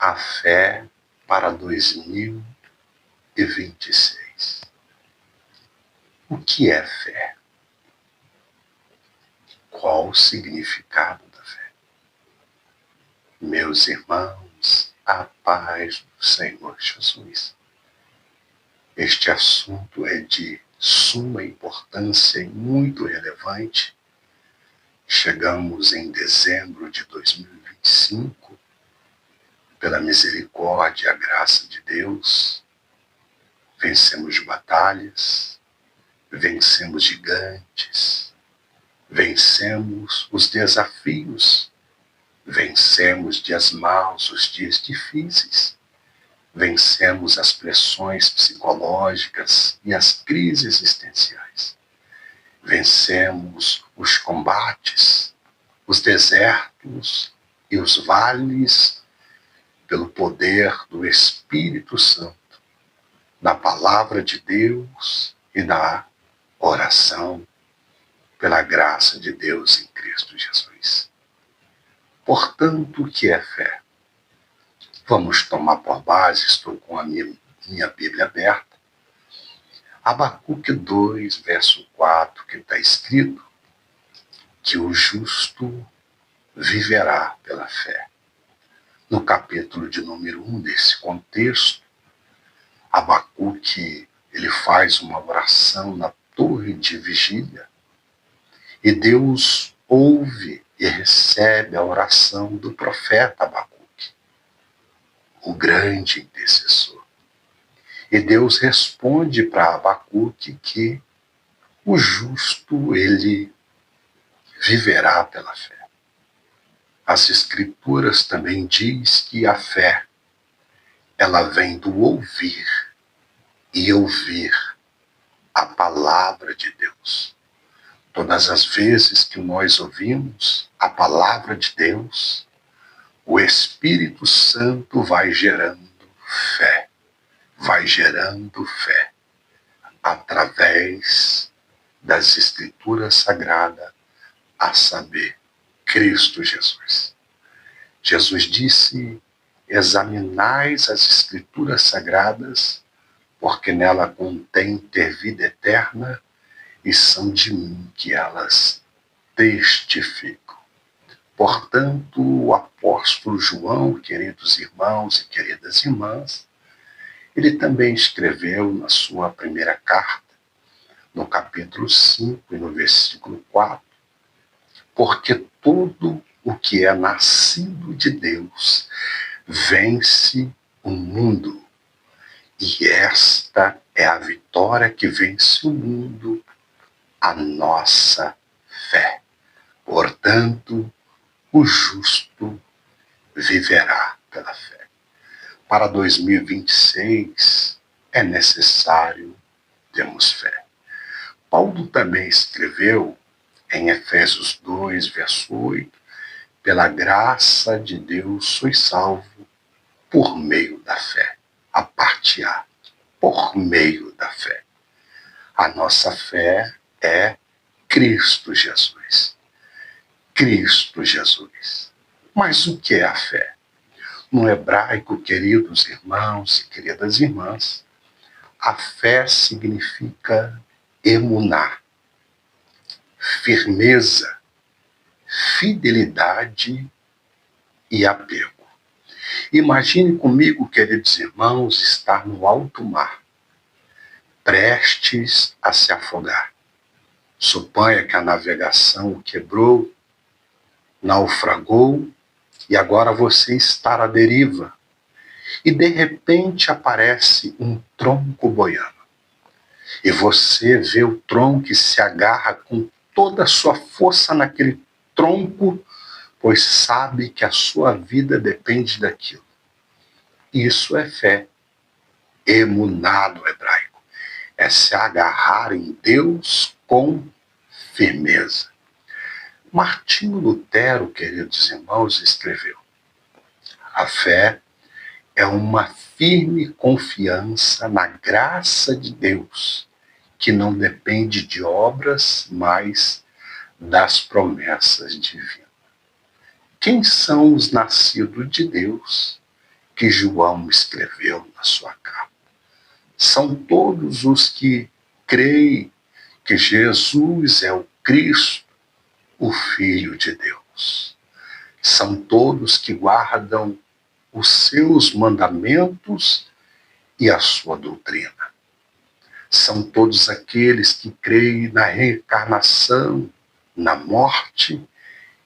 A fé para 2026. O que é fé? Qual o significado da fé? Meus irmãos, a paz do Senhor Jesus. Este assunto é de suma importância e muito relevante. Chegamos em dezembro de 2025, pela misericórdia e a graça de Deus, vencemos batalhas, vencemos gigantes, vencemos os desafios, vencemos dias maus, os dias difíceis, vencemos as pressões psicológicas e as crises existenciais, vencemos os combates, os desertos e os vales, pelo poder do Espírito Santo, da palavra de Deus e da oração, pela graça de Deus em Cristo Jesus. Portanto, o que é fé? Vamos tomar por base, estou com a minha Bíblia aberta, Abacuque 2, verso 4, que está escrito que o justo viverá pela fé. No capítulo de número 1 desse contexto, Abacuque ele faz uma oração na torre de vigília e Deus ouve e recebe a oração do profeta Abacuque, o grande intercessor. E Deus responde para Abacuque que o justo ele viverá pela fé. As Escrituras também diz que a fé ela vem do ouvir e ouvir a palavra de Deus. Todas as vezes que nós ouvimos a palavra de Deus, o Espírito Santo vai gerando fé através das Escrituras Sagradas, a saber, Cristo Jesus. Jesus disse: examinais as Escrituras Sagradas, porque nela contém ter vida eterna, e são de mim que elas testificam. Portanto, o apóstolo João, queridos irmãos e queridas irmãs, ele também escreveu na sua primeira carta, no capítulo 5 e no versículo 4, porque todo o que é nascido de Deus vence o mundo, e esta é a vitória que vence o mundo, a nossa fé. Portanto, o justo viverá pela fé. Para 2026 é necessário termos fé. Paulo também escreveu em Efésios 2, verso 8, pela graça de Deus sois salvo por meio da fé. A parte A, por meio da fé. A nossa fé é Cristo Jesus. Cristo Jesus. Mas o que é a fé? No hebraico, queridos irmãos e queridas irmãs, a fé significa emuná, firmeza, fidelidade e apego. Imagine comigo, queridos irmãos, estar no alto mar, prestes a se afogar. Suponha que a navegação quebrou, naufragou, e agora você está à deriva. E de repente aparece um tronco boiando. E você vê o tronco e se agarra com toda a sua força naquele tronco, pois sabe que a sua vida depende daquilo. Isso é fé. Emuná no hebraico. É se agarrar em Deus com firmeza. Martinho Lutero, queridos irmãos, escreveu: a fé é uma firme confiança na graça de Deus, que não depende de obras, mas das promessas divinas. Quem são os nascidos de Deus? que João escreveu na sua carta. São todos os que creem que Jesus é o Cristo, o Filho de Deus. São todos que guardam os seus mandamentos e a sua doutrina. São todos aqueles que creem na reencarnação, na morte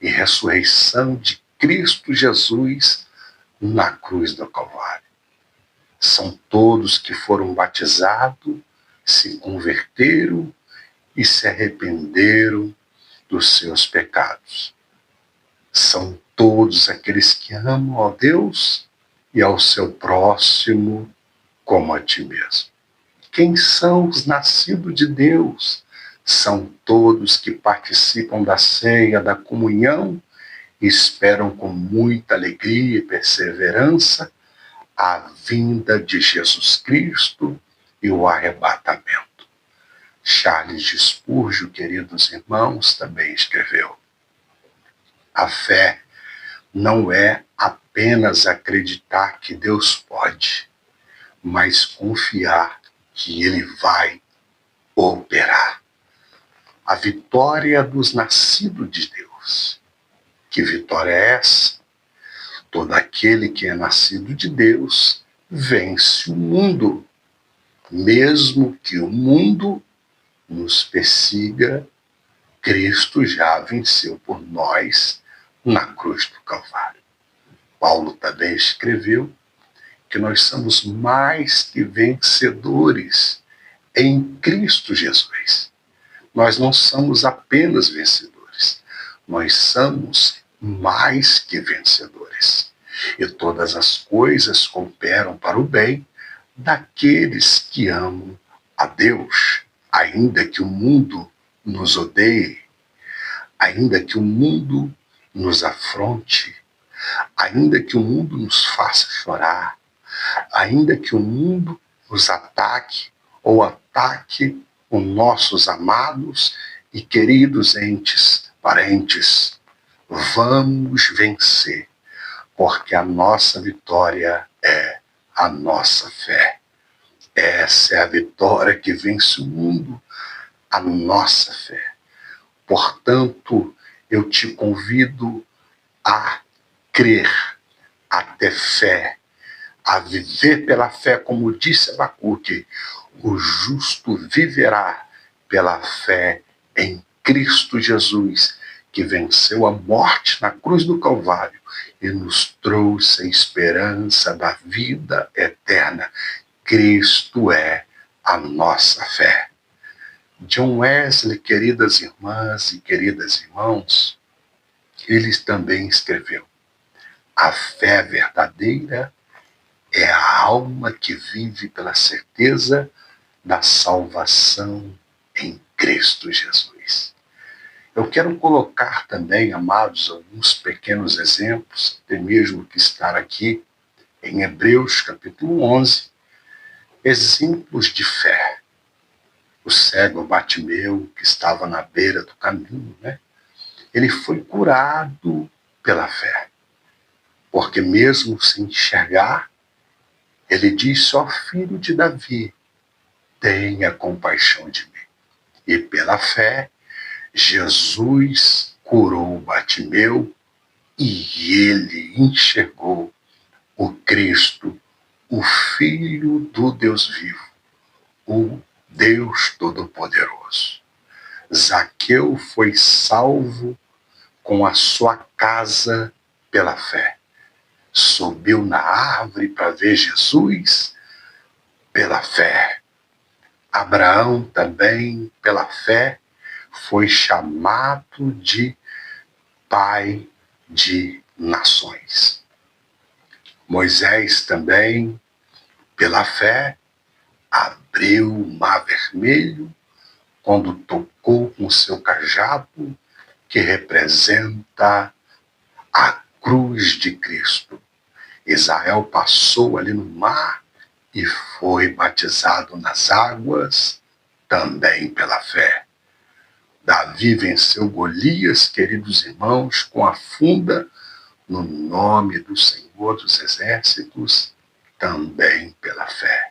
e ressurreição de Cristo Jesus na cruz do Calvário. São todos que foram batizados, se converteram e se arrependeram dos seus pecados. São todos aqueles que amam a Deus e ao seu próximo como a ti mesmo. Quem são os nascidos de Deus? São todos que participam da ceia, da comunhão, e esperam com muita alegria e perseverança a vinda de Jesus Cristo e o arrebatamento. Charles de Spurgeon, queridos irmãos, também escreveu: a fé não é apenas acreditar que Deus pode, mas confiar que Ele vai operar. A vitória dos nascidos de Deus. Que vitória é essa? Todo aquele que é nascido de Deus vence o mundo, mesmo que o mundo nos persiga. Cristo já venceu por nós na cruz do Calvário. Paulo também escreveu que nós somos mais que vencedores em Cristo Jesus. Nós não somos apenas vencedores, nós somos mais que vencedores. E todas as coisas cooperam para o bem daqueles que amam a Deus, ainda que o mundo nos odeie, ainda que o mundo nos afronte, ainda que o mundo nos faça chorar, ainda que o mundo nos ataque ou ataque os nossos amados e queridos entes, parentes, vamos vencer, porque a nossa vitória é a nossa fé. Essa é a vitória que vence o mundo, a nossa fé. Portanto, eu te convido a crer, a ter fé, a viver pela fé, como disse Abacuque: o justo viverá pela fé em Cristo Jesus, que venceu a morte na cruz do Calvário e nos trouxe a esperança da vida eterna. Cristo é a nossa fé. John Wesley, queridas irmãs e queridos irmãos, ele também escreveu: a fé verdadeira é a alma que vive pela certeza da salvação em Cristo Jesus. Eu quero colocar também, amados, alguns pequenos exemplos, até mesmo que estar aqui em Hebreus capítulo 11, exemplos de fé. O cego Bartimeu, que estava na beira do caminho, ele foi curado pela fé, porque mesmo sem enxergar, ele disse: ó filho de Davi, tenha compaixão de mim. E pela fé, Jesus curou Bartimeu e ele enxergou o Cristo, o Filho do Deus vivo, o Deus Todo-Poderoso. Zaqueu foi salvo com a sua casa pela fé. Subiu na árvore para ver Jesus pela fé. Abraão também, pela fé, foi chamado de pai de nações. Moisés também, pela fé, abriu o mar vermelho quando tocou com seu cajado, que representa a cruz de Cristo. Israel passou ali no mar e foi batizado nas águas, também pela fé. Davi venceu Golias, queridos irmãos, com a funda no nome do Senhor Senhor dos Exércitos, também pela fé.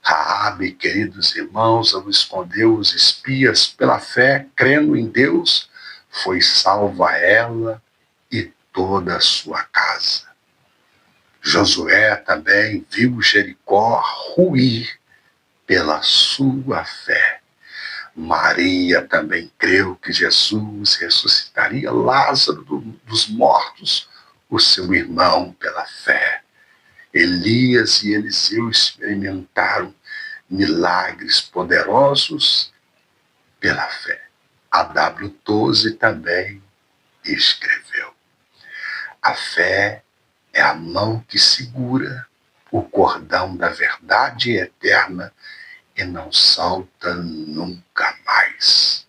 Raabe, queridos irmãos, ao esconder os espias pela fé, crendo em Deus, foi salva ela e toda a sua casa. Josué também viu Jericó ruir pela sua fé. Maria também creu que Jesus ressuscitaria Lázaro dos mortos, o seu irmão, pela fé. Elias e Eliseu experimentaram milagres poderosos pela fé. A W. Toze também escreveu: a fé é a mão que segura o cordão da verdade eterna e não salta nunca mais.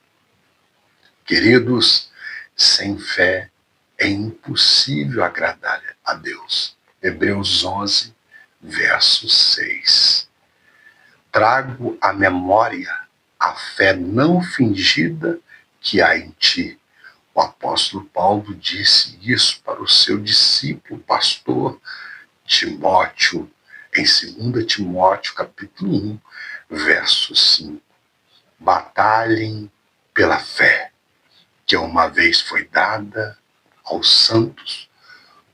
Queridos, sem fé é impossível agradar a Deus. Hebreus 11, verso 6. Trago à memória a fé não fingida que há em ti. O apóstolo Paulo disse isso para o seu discípulo, pastor Timóteo, em 2 Timóteo, capítulo 1, verso 5. Batalhem pela fé, que uma vez foi dada aos santos.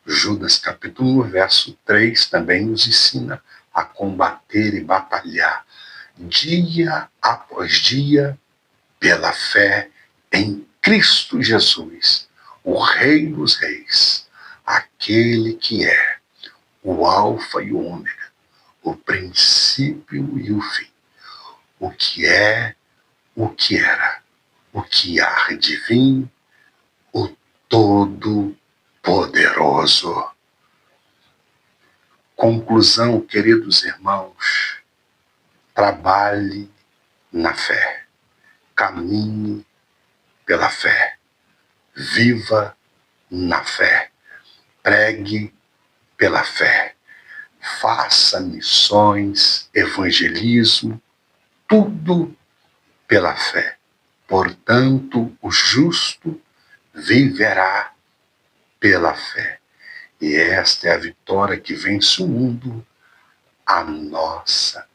Judas, capítulo 1, verso 3, também nos ensina a combater e batalhar dia após dia pela fé em Cristo Jesus, o Rei dos Reis, aquele que é o Alfa e o Ômega, o princípio e o fim, o que é, o que era, o que há de vir, o Todo-Poderoso. Conclusão, queridos irmãos, trabalhe na fé, caminhe pela fé, viva na fé, pregue pela fé, faça missões, evangelismo, tudo pela fé. Portanto, o justo viverá pela fé. E esta é a vitória que vence o mundo, a nossa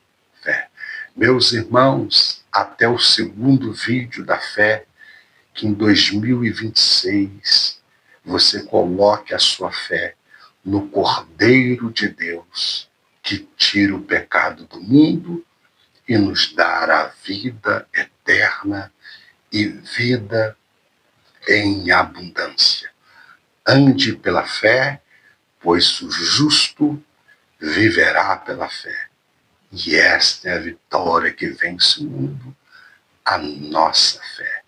fé. Meus irmãos, até o segundo vídeo da fé, que em 2026 você coloque a sua fé no Cordeiro de Deus, que tira o pecado do mundo e nos dá a vida eterna e vida em abundância. Ande pela fé, pois o justo viverá pela fé. E esta é a vitória que vence o mundo, a nossa fé.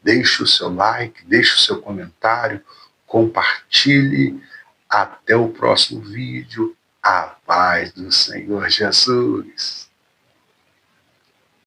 Deixe o seu like, deixe o seu comentário, compartilhe. Até o próximo vídeo. A paz do Senhor Jesus.